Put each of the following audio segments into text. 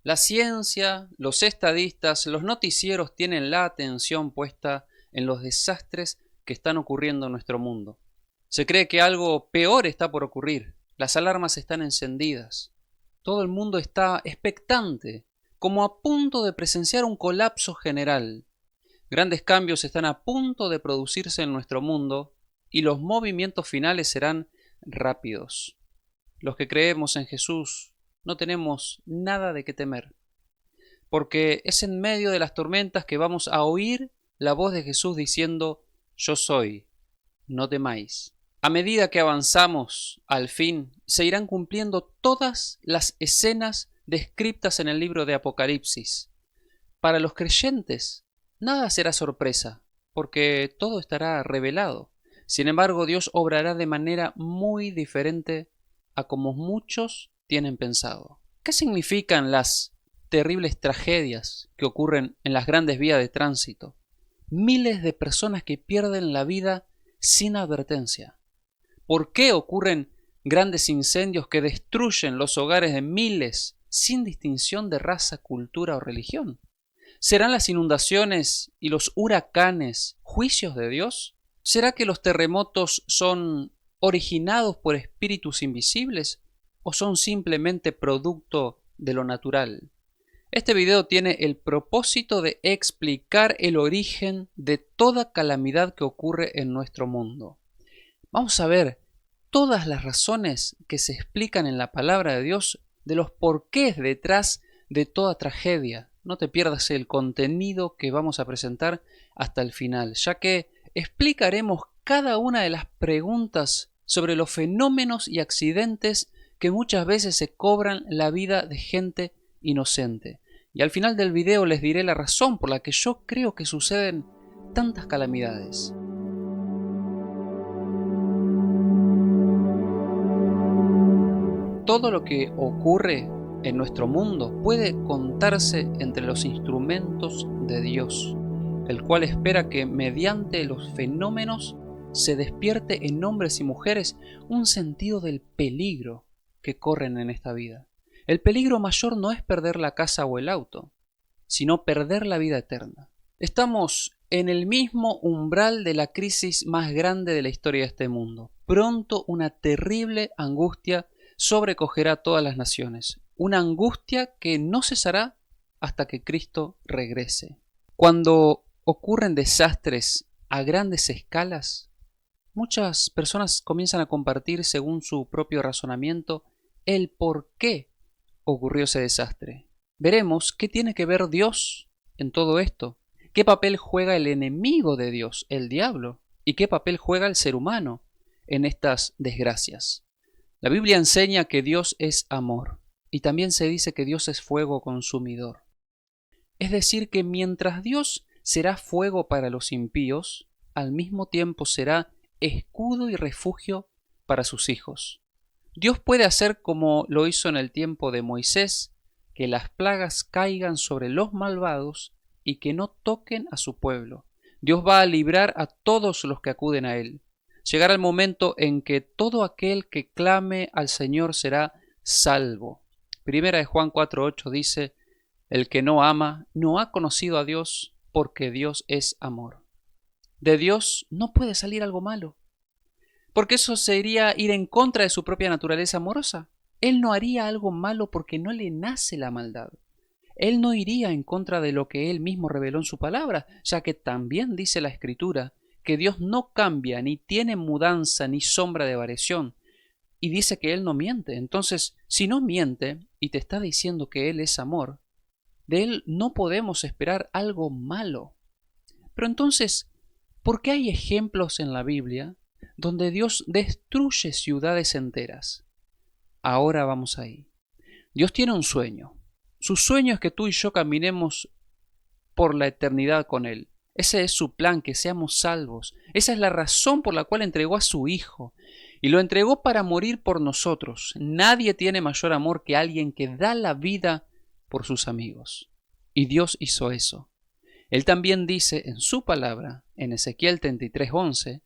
La ciencia, los estadistas, los noticieros tienen la atención puesta en los desastres que están ocurriendo en nuestro mundo. Se cree que algo peor está por ocurrir. Las alarmas están encendidas. Todo el mundo está expectante, como a punto de presenciar un colapso general. Grandes cambios están a punto de producirse en nuestro mundo y los movimientos finales serán rápidos. Los que creemos en Jesús no tenemos nada de qué temer, porque es en medio de las tormentas que vamos a oír la voz de Jesús diciendo: yo soy, no temáis. A medida que avanzamos, al fin, se irán cumpliendo todas las escenas descritas en el libro de Apocalipsis. Para los creyentes, nada será sorpresa, porque todo estará revelado. Sin embargo, Dios obrará de manera muy diferente a como muchos tienen pensado. ¿Qué significan las terribles tragedias que ocurren en las grandes vías de tránsito? Miles de personas que pierden la vida sin advertencia. ¿Por qué ocurren grandes incendios que destruyen los hogares de miles sin distinción de raza, cultura o religión? ¿Serán las inundaciones y los huracanes juicios de Dios? ¿Será que los terremotos son originados por espíritus invisibles o son simplemente producto de lo natural? Este video tiene el propósito de explicar el origen de toda calamidad que ocurre en nuestro mundo. Vamos a ver todas las razones que se explican en la palabra de Dios de los porqués detrás de toda tragedia. No te pierdas el contenido que vamos a presentar hasta el final, ya que explicaremos cada una de las preguntas sobre los fenómenos y accidentes que muchas veces se cobran la vida de gente inocente. Y al final del video les diré la razón por la que yo creo que suceden tantas calamidades. Todo lo que ocurre en nuestro mundo puede contarse entre los instrumentos de Dios, el cual espera que mediante los fenómenos se despierte en hombres y mujeres un sentido del peligro que corren en esta vida. El peligro mayor no es perder la casa o el auto, sino perder la vida eterna. Estamos en el mismo umbral de la crisis más grande de la historia de este mundo. Pronto una terrible angustia sobrecogerá a todas las naciones, una angustia que no cesará hasta que Cristo regrese. Cuando ocurren desastres a grandes escalas, muchas personas comienzan a compartir, según su propio razonamiento, el por qué ocurrió ese desastre. Veremos qué tiene que ver Dios en todo esto, qué papel juega el enemigo de Dios, el diablo, y qué papel juega el ser humano en estas desgracias. La Biblia enseña que Dios es amor, y también se dice que Dios es fuego consumidor. Es decir, que mientras Dios será fuego para los impíos, al mismo tiempo será escudo y refugio para sus hijos. Dios puede hacer como lo hizo en el tiempo de Moisés, que las plagas caigan sobre los malvados y que no toquen a su pueblo. Dios va a librar a todos los que acuden a Él. Llegará el momento en que todo aquel que clame al Señor será salvo. Primera de Juan 4:8 dice: el que no ama no ha conocido a Dios, porque Dios es amor. De Dios no puede salir algo malo, porque eso sería ir en contra de su propia naturaleza amorosa. Él no haría algo malo porque no le nace la maldad. Él no iría en contra de lo que Él mismo reveló en su palabra, ya que también dice la Escritura que Dios no cambia, ni tiene mudanza, ni sombra de variación, y dice que Él no miente. Entonces, si no miente y te está diciendo que Él es amor, de Él no podemos esperar algo malo. Pero entonces, ¿por qué hay ejemplos en la Biblia donde Dios destruye ciudades enteras? Ahora vamos ahí. Dios tiene un sueño. Su sueño es que tú y yo caminemos por la eternidad con Él. Ese es su plan, que seamos salvos. Esa es la razón por la cual entregó a su Hijo. Y lo entregó para morir por nosotros. Nadie tiene mayor amor que alguien que da la vida por sus amigos. Y Dios hizo eso. Él también dice en su palabra, en Ezequiel 33:11,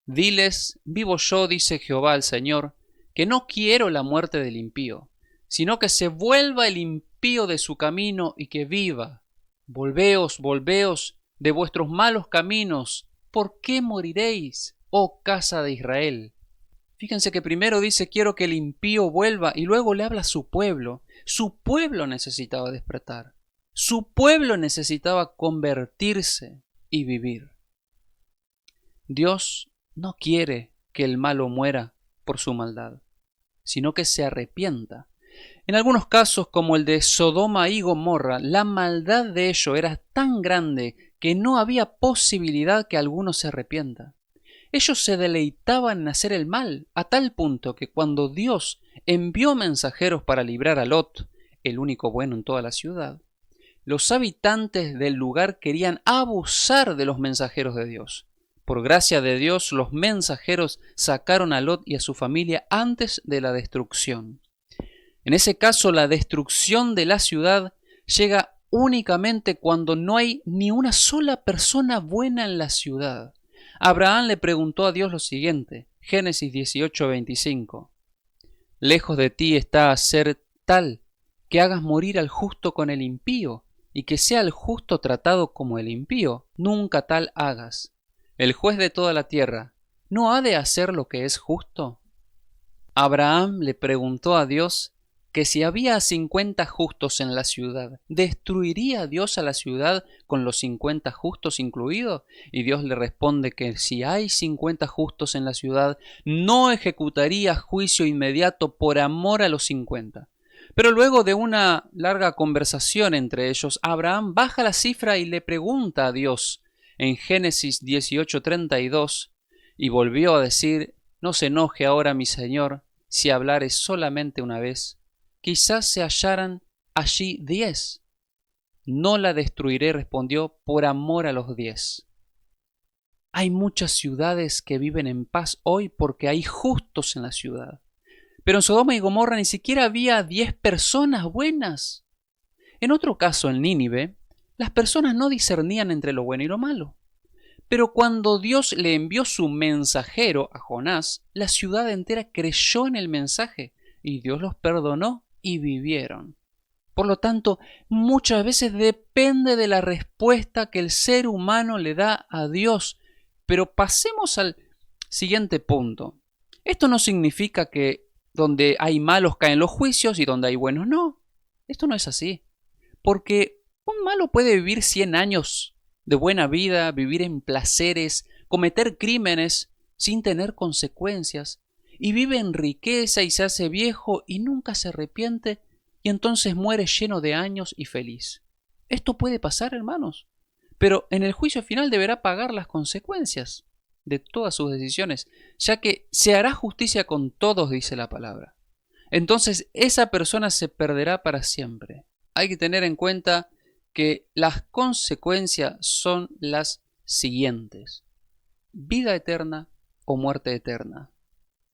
diles, vivo yo, dice Jehová el Señor, que no quiero la muerte del impío, sino que se vuelva el impío impío de su camino y que viva. Volveos, volveos de vuestros malos caminos. ¿Por qué moriréis, oh casa de Israel? Fíjense que primero dice quiero que el impío vuelva y luego le habla a su pueblo. Su pueblo necesitaba despertar. Su pueblo necesitaba convertirse y vivir. Dios no quiere que el malo muera por su maldad, sino que se arrepienta. En algunos casos, como el de Sodoma y Gomorra, la maldad de ellos era tan grande que no había posibilidad que alguno se arrepienta. Ellos se deleitaban en hacer el mal, a tal punto que cuando Dios envió mensajeros para librar a Lot, el único bueno en toda la ciudad, los habitantes del lugar querían abusar de los mensajeros de Dios. Por gracia de Dios, los mensajeros sacaron a Lot y a su familia antes de la destrucción. En ese caso, la destrucción de la ciudad llega únicamente cuando no hay ni una sola persona buena en la ciudad. Abraham le preguntó a Dios lo siguiente, Génesis 18:25. Lejos de ti está hacer tal que hagas morir al justo con el impío, y que sea el justo tratado como el impío. Nunca tal hagas. El juez de toda la tierra, ¿no ha de hacer lo que es justo? Abraham le preguntó a Dios que si había 50 justos en la ciudad, ¿destruiría Dios a la ciudad con los 50 justos incluidos? Y Dios le responde que si hay 50 justos en la ciudad, no ejecutaría juicio inmediato por amor a los 50. Pero luego de una larga conversación entre ellos, Abraham baja la cifra y le pregunta a Dios en Génesis 18:32, y volvió a decir, no se enoje ahora mi Señor, si hablares solamente una vez, quizás se hallaran allí 10. No la destruiré, respondió, por amor a los 10. Hay muchas ciudades que viven en paz hoy porque hay justos en la ciudad. Pero en Sodoma y Gomorra ni siquiera había 10 personas buenas. En otro caso, en Nínive, las personas no discernían entre lo bueno y lo malo. Pero cuando Dios le envió su mensajero a Jonás, la ciudad entera creyó en el mensaje y Dios los perdonó y vivieron. Por lo tanto, muchas veces depende de la respuesta que el ser humano le da a Dios. Pero pasemos al siguiente punto. Esto no significa que donde hay malos caen los juicios y donde hay buenos no. Esto no es así. Porque un malo puede vivir 100 años de buena vida, vivir en placeres, cometer crímenes sin tener consecuencias, y vive en riqueza y se hace viejo y nunca se arrepiente, y entonces muere lleno de años y feliz. Esto puede pasar, hermanos, pero en el juicio final deberá pagar las consecuencias de todas sus decisiones, ya que se hará justicia con todos, dice la palabra. Entonces esa persona se perderá para siempre. Hay que tener en cuenta que las consecuencias son las siguientes: vida eterna o muerte eterna.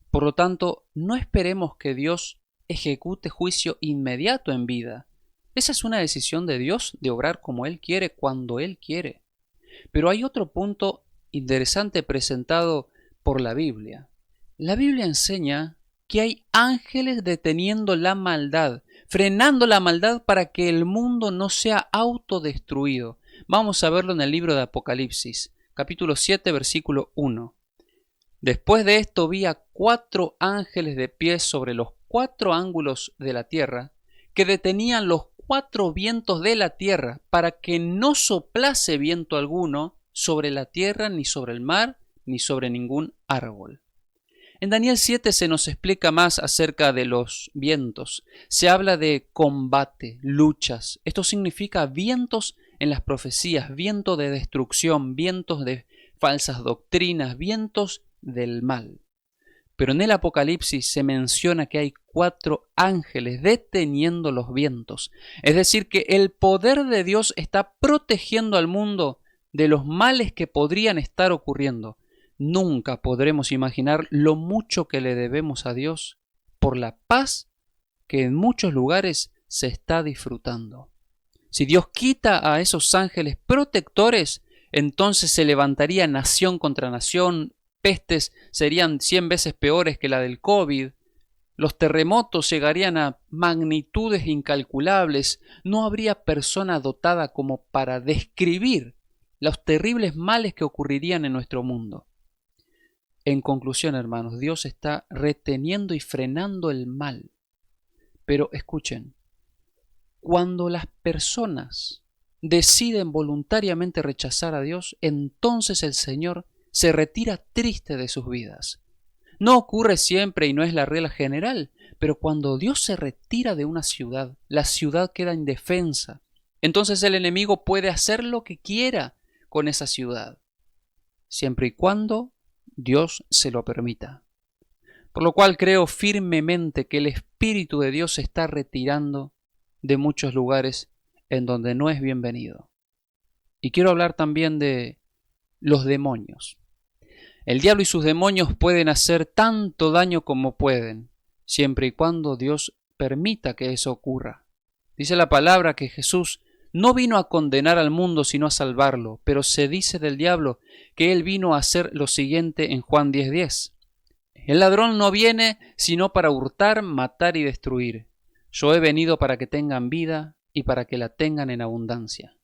Por lo tanto, no esperemos que Dios ejecute juicio inmediato en vida. Esa es una decisión de Dios de obrar como Él quiere, cuando Él quiere. Pero hay otro punto interesante presentado por la Biblia. La Biblia enseña que hay ángeles deteniendo la maldad, frenando la maldad para que el mundo no sea autodestruido. Vamos a verlo en el libro de Apocalipsis, capítulo 7, versículo 1. Después de esto vi a 4 ángeles de pie sobre los 4 ángulos de la tierra, que detenían los 4 vientos de la tierra, para que no soplase viento alguno sobre la tierra, ni sobre el mar, ni sobre ningún árbol. En Daniel 7 se nos explica más acerca de los vientos. Se habla de combate, luchas. Esto significa vientos en las profecías, vientos de destrucción, vientos de falsas doctrinas, vientos del mal. Pero en el Apocalipsis se menciona que hay 4 ángeles deteniendo los vientos. Es decir, que el poder de Dios está protegiendo al mundo de los males que podrían estar ocurriendo. Nunca podremos imaginar lo mucho que le debemos a Dios por la paz que en muchos lugares se está disfrutando. Si Dios quita a esos ángeles protectores, entonces se levantaría nación contra nación, pestes serían 100 veces peores que la del COVID, Los terremotos llegarían a magnitudes incalculables. No habría persona dotada como para describir los terribles males que ocurrirían en nuestro mundo. En conclusión, hermanos, Dios está reteniendo y frenando el mal. Pero escuchen, cuando las personas deciden voluntariamente rechazar a Dios, entonces el Señor se retira triste de sus vidas. No ocurre siempre y no es la regla general, pero cuando Dios se retira de una ciudad, la ciudad queda indefensa. Entonces el enemigo puede hacer lo que quiera con esa ciudad, siempre y cuando Dios se lo permita. Por lo cual creo firmemente que el Espíritu de Dios se está retirando de muchos lugares en donde no es bienvenido. Y quiero hablar también de los demonios. El diablo y sus demonios pueden hacer tanto daño como pueden, siempre y cuando Dios permita que eso ocurra. Dice la palabra que Jesús no vino a condenar al mundo sino a salvarlo, pero se dice del diablo que él vino a hacer lo siguiente en Juan 10:10. El ladrón no viene sino para hurtar, matar y destruir. Yo he venido para que tengan vida y para que la tengan en abundancia.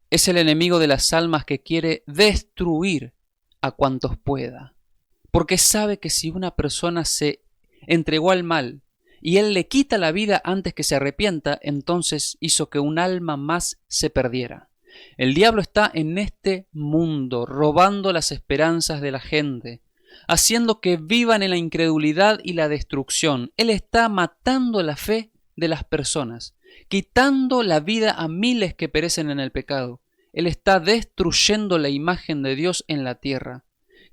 Es el enemigo de las almas que quiere destruir a cuantos pueda, porque sabe que si una persona se entregó al mal y él le quita la vida antes que se arrepienta, entonces hizo que un alma más se perdiera. El diablo está en este mundo robando las esperanzas de la gente, haciendo que vivan en la incredulidad y la destrucción. Él está matando la fe de las personas, quitando la vida a miles que perecen en el pecado. Él está destruyendo la imagen de Dios en la tierra.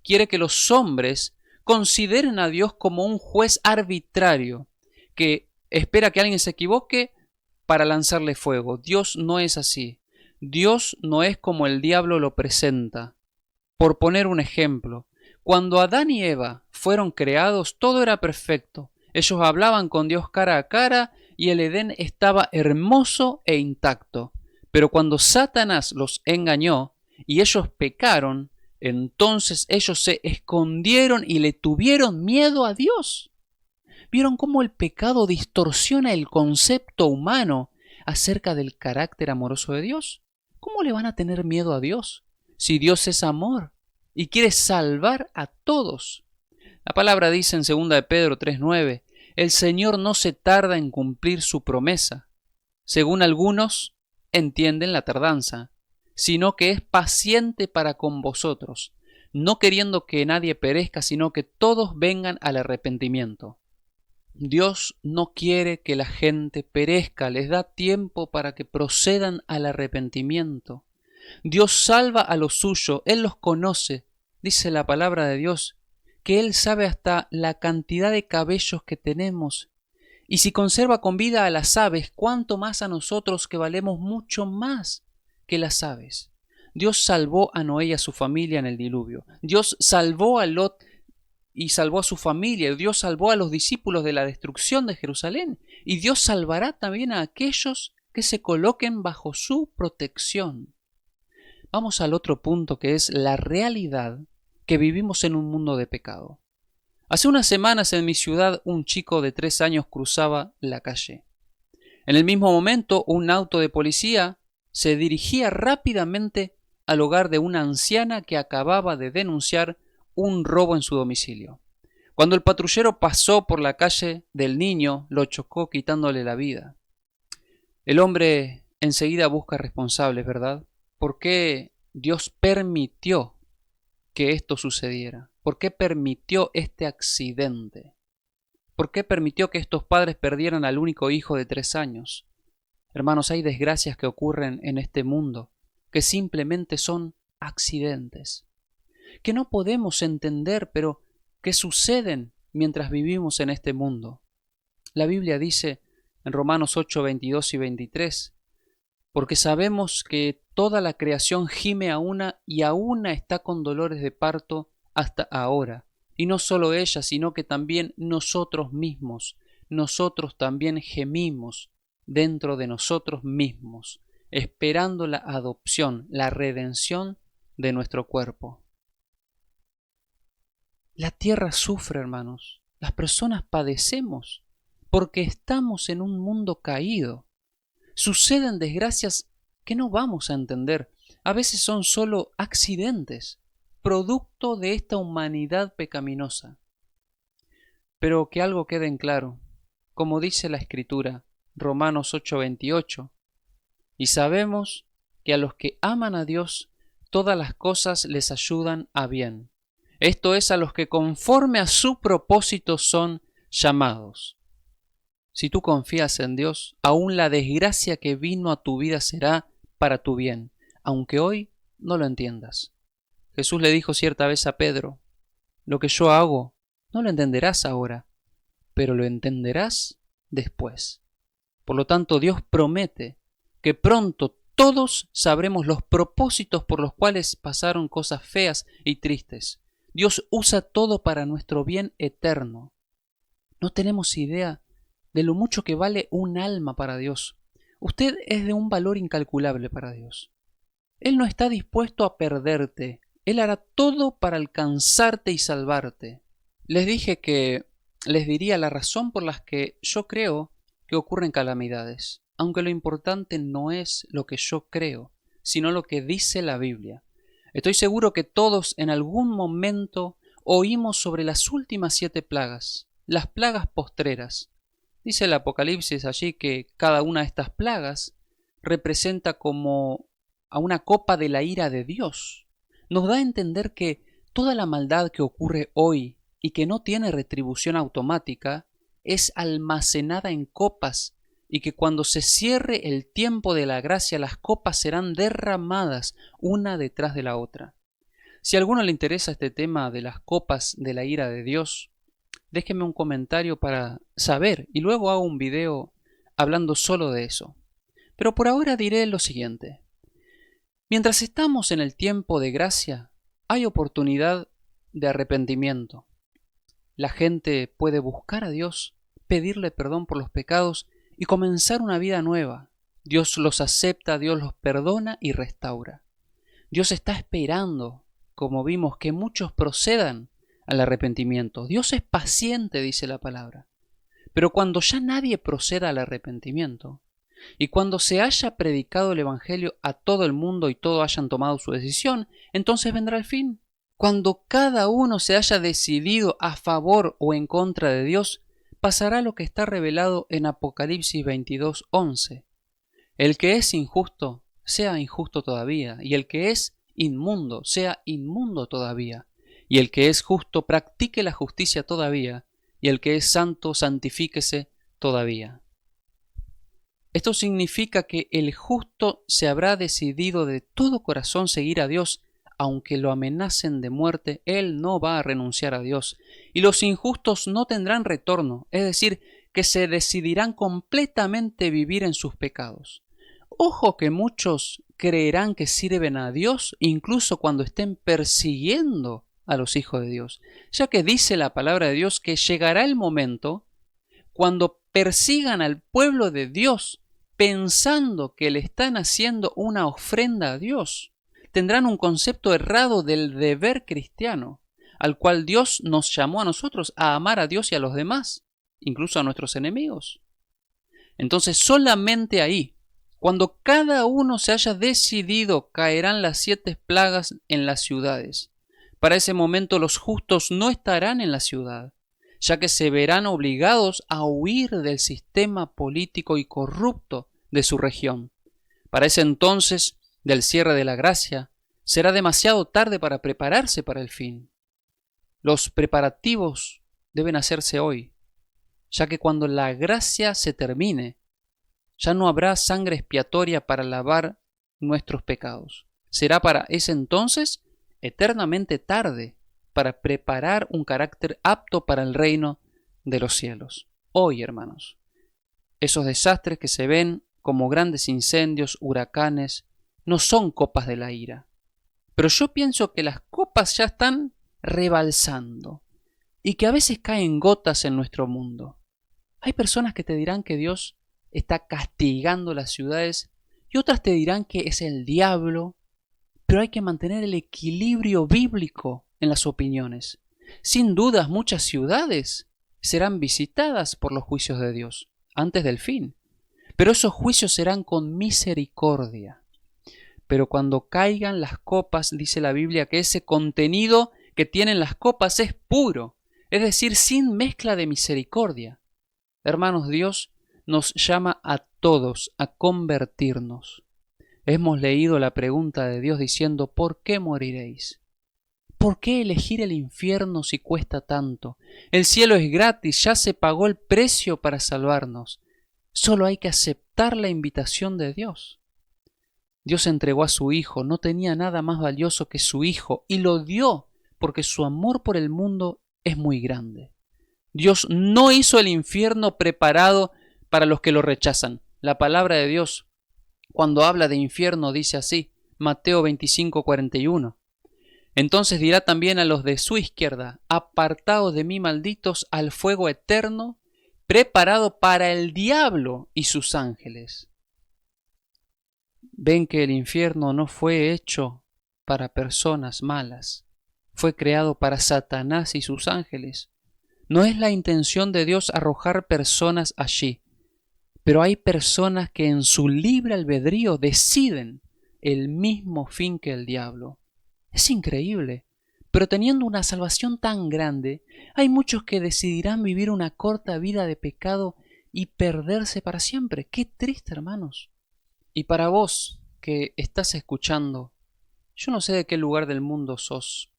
Quiere que los hombres consideren a Dios como un juez arbitrario que espera que alguien se equivoque para lanzarle fuego. Dios no es así. Dios no es como el diablo lo presenta. Por poner un ejemplo, cuando Adán y Eva fueron creados, todo era perfecto. Ellos hablaban con Dios cara a cara y el Edén estaba hermoso e intacto. Pero cuando Satanás los engañó y ellos pecaron, entonces ellos se escondieron y le tuvieron miedo a Dios. ¿Vieron cómo el pecado distorsiona el concepto humano acerca del carácter amoroso de Dios? ¿Cómo le van a tener miedo a Dios si Dios es amor y quiere salvar a todos? La palabra dice en 2 de Pedro 3:9, el Señor no se tarda en cumplir su promesa, según algunos entienden la tardanza, sino que es paciente para con vosotros, no queriendo que nadie perezca, sino que todos vengan al arrepentimiento. Dios no quiere que la gente perezca, les da tiempo para que procedan al arrepentimiento. Dios salva a los suyos, Él los conoce, dice la palabra de Dios, que Él sabe hasta la cantidad de cabellos que tenemos. Y si conserva con vida a las aves, ¿cuánto más a nosotros que valemos mucho más que las aves? Dios salvó a Noé y a su familia en el diluvio. Dios salvó a Lot y salvó a su familia. Dios salvó a los discípulos de la destrucción de Jerusalén. Y Dios salvará también a aquellos que se coloquen bajo su protección. Vamos al otro punto, que es la realidad que vivimos en un mundo de pecado. Hace unas semanas en mi ciudad un chico de 3 años cruzaba la calle. En el mismo momento un auto de policía se dirigía rápidamente al hogar de una anciana que acababa de denunciar un robo en su domicilio. Cuando el patrullero pasó por la calle del niño, lo chocó quitándole la vida. El hombre enseguida busca responsables, ¿verdad? ¿Por qué Dios permitió que esto sucediera? ¿Por qué permitió este accidente? ¿Por qué permitió que estos padres perdieran al único hijo de 3 años? Hermanos, hay desgracias que ocurren en este mundo que simplemente son accidentes, que no podemos entender, pero que suceden mientras vivimos en este mundo. La Biblia dice en Romanos 8, 22 y 23, porque sabemos que toda la creación gime a una y a una está con dolores de parto hasta ahora. Y no solo ella, sino que también nosotros mismos. Nosotros también gemimos dentro de nosotros mismos, esperando la adopción, la redención de nuestro cuerpo. La tierra sufre, hermanos. Las personas padecemos porque estamos en un mundo caído. Suceden desgracias que no vamos a entender. A veces son solo accidentes, producto de esta humanidad pecaminosa. Pero que algo quede en claro, como dice la Escritura, Romanos 8:28, y sabemos que a los que aman a Dios, todas las cosas les ayudan a bien. Esto es, a los que conforme a su propósito son llamados. Si tú confías en Dios, aún la desgracia que vino a tu vida será para tu bien, aunque hoy no lo entiendas. Jesús le dijo cierta vez a Pedro, lo que yo hago no lo entenderás ahora, pero lo entenderás después. Por lo tanto, Dios promete que pronto todos sabremos los propósitos por los cuales pasaron cosas feas y tristes. Dios usa todo para nuestro bien eterno. No tenemos idea de lo mucho que vale un alma para Dios. Usted es de un valor incalculable para Dios. Él no está dispuesto a perderte. Él hará todo para alcanzarte y salvarte. Les dije que les diría la razón por la que yo creo que ocurren calamidades, aunque lo importante no es lo que yo creo, sino lo que dice la Biblia. Estoy seguro que todos en algún momento oímos sobre las últimas 7 plagas, las plagas postreras. Dice el Apocalipsis allí que cada una de estas plagas representa como a una copa de la ira de Dios. Nos da a entender que toda la maldad que ocurre hoy y que no tiene retribución automática es almacenada en copas y que cuando se cierre el tiempo de la gracia las copas serán derramadas una detrás de la otra. Si a alguno le interesa este tema de las copas de la ira de Dios, déjeme un comentario para saber y luego hago un video hablando solo de eso. Pero por ahora diré lo siguiente. Mientras estamos en el tiempo de gracia, hay oportunidad de arrepentimiento. La gente puede buscar a Dios, pedirle perdón por los pecados y comenzar una vida nueva. Dios los acepta, Dios los perdona y restaura. Dios está esperando, como vimos, que muchos procedan al arrepentimiento. Dios es paciente, dice la palabra. Pero cuando ya nadie proceda al arrepentimiento, y cuando se haya predicado el Evangelio a todo el mundo y todos hayan tomado su decisión, entonces vendrá el fin. Cuando cada uno se haya decidido a favor o en contra de Dios, pasará lo que está revelado en Apocalipsis 22:11. El que es injusto, sea injusto todavía, y el que es inmundo, sea inmundo todavía, y el que es justo, practique la justicia todavía, y el que es santo, santifíquese todavía. Esto significa que el justo se habrá decidido de todo corazón seguir a Dios. Aunque lo amenacen de muerte, él no va a renunciar a Dios. Y los injustos no tendrán retorno, es decir, que se decidirán completamente vivir en sus pecados. Ojo que muchos creerán que sirven a Dios incluso cuando estén persiguiendo a los hijos de Dios, ya que dice la palabra de Dios que llegará el momento cuando persigan al pueblo de Dios pensando que le están haciendo una ofrenda a Dios. Tendrán un concepto errado del deber cristiano, al cual Dios nos llamó a nosotros a amar a Dios y a los demás, incluso a nuestros enemigos. Entonces solamente ahí, cuando cada uno se haya decidido, caerán las 7 plagas en las ciudades. Para ese momento los justos no estarán en la ciudad, ya que se verán obligados a huir del sistema político y corrupto de su región. Para ese entonces, del cierre de la gracia, será demasiado tarde para prepararse para el fin. Los preparativos deben hacerse hoy, ya que cuando la gracia se termine, ya no habrá sangre expiatoria para lavar nuestros pecados. Será para ese entonces eternamente tarde para preparar un carácter apto para el reino de los cielos. Hoy, hermanos, esos desastres que se ven como grandes incendios, huracanes, no son copas de la ira. Pero yo pienso que las copas ya están rebalsando y que a veces caen gotas en nuestro mundo. Hay personas que te dirán que Dios está castigando las ciudades y otras te dirán que es el diablo, pero hay que mantener el equilibrio bíblico en las opiniones. Sin dudas, muchas ciudades serán visitadas por los juicios de Dios antes del fin. Pero esos juicios serán con misericordia. Pero cuando caigan las copas, dice la Biblia que ese contenido que tienen las copas es puro, es decir, sin mezcla de misericordia. Hermanos, Dios nos llama a todos a convertirnos. Hemos leído la pregunta de Dios diciendo, ¿por qué moriréis? ¿Por qué elegir el infierno si cuesta tanto? El cielo es gratis, ya se pagó el precio para salvarnos. Solo hay que aceptar la invitación de Dios. Dios entregó a su Hijo, no tenía nada más valioso que su Hijo, y lo dio porque su amor por el mundo es muy grande. Dios no hizo el infierno preparado para los que lo rechazan. La palabra de Dios, cuando habla de infierno, dice así, Mateo 25:41. Entonces dirá también a los de su izquierda, apartaos de mí, malditos, al fuego eterno, preparado para el diablo y sus ángeles. Ven que el infierno no fue hecho para personas malas, fue creado para Satanás y sus ángeles. No es la intención de Dios arrojar personas allí, pero hay personas que en su libre albedrío deciden el mismo fin que el diablo. Es increíble, pero teniendo una salvación tan grande, hay muchos que decidirán vivir una corta vida de pecado y perderse para siempre. Qué triste, hermanos. Y para vos que estás escuchando, yo no sé de qué lugar del mundo sos,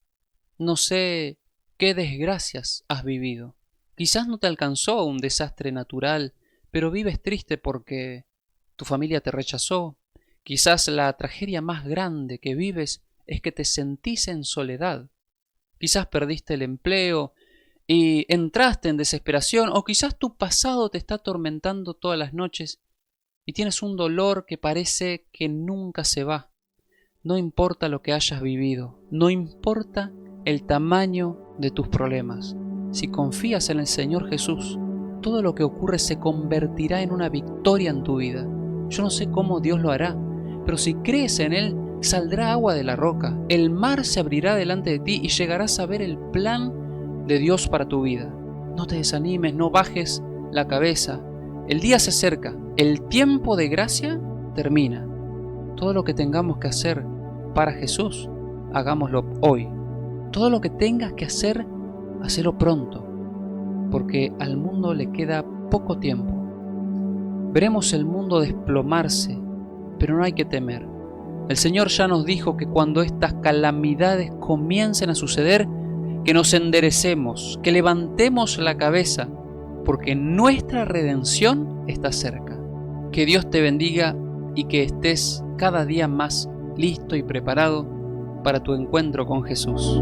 no sé qué desgracias has vivido. Quizás no te alcanzó un desastre natural, pero vives triste porque tu familia te rechazó. Quizás la tragedia más grande que vives es que te sentís en soledad. Quizás perdiste el empleo y entraste en desesperación, o quizás tu pasado te está atormentando todas las noches y tienes un dolor que parece que nunca se va. No importa lo que hayas vivido, no importa el tamaño de tus problemas. Si confías en el Señor Jesús, todo lo que ocurre se convertirá en una victoria en tu vida. Yo no sé cómo Dios lo hará, pero si crees en Él, saldrá agua de la roca, el mar se abrirá delante de ti y llegarás a ver el plan de Dios para tu vida. No te desanimes, no bajes la cabeza. El día se acerca, el tiempo de gracia termina. Todo lo que tengamos que hacer para Jesús, hagámoslo hoy. Todo lo que tengas que hacer, hacelo pronto, porque al mundo le queda poco tiempo. Veremos el mundo desplomarse, pero no hay que temer. El Señor ya nos dijo que cuando estas calamidades comiencen a suceder, que nos enderecemos, que levantemos la cabeza, porque nuestra redención está cerca. Que Dios te bendiga y que estés cada día más listo y preparado para tu encuentro con Jesús.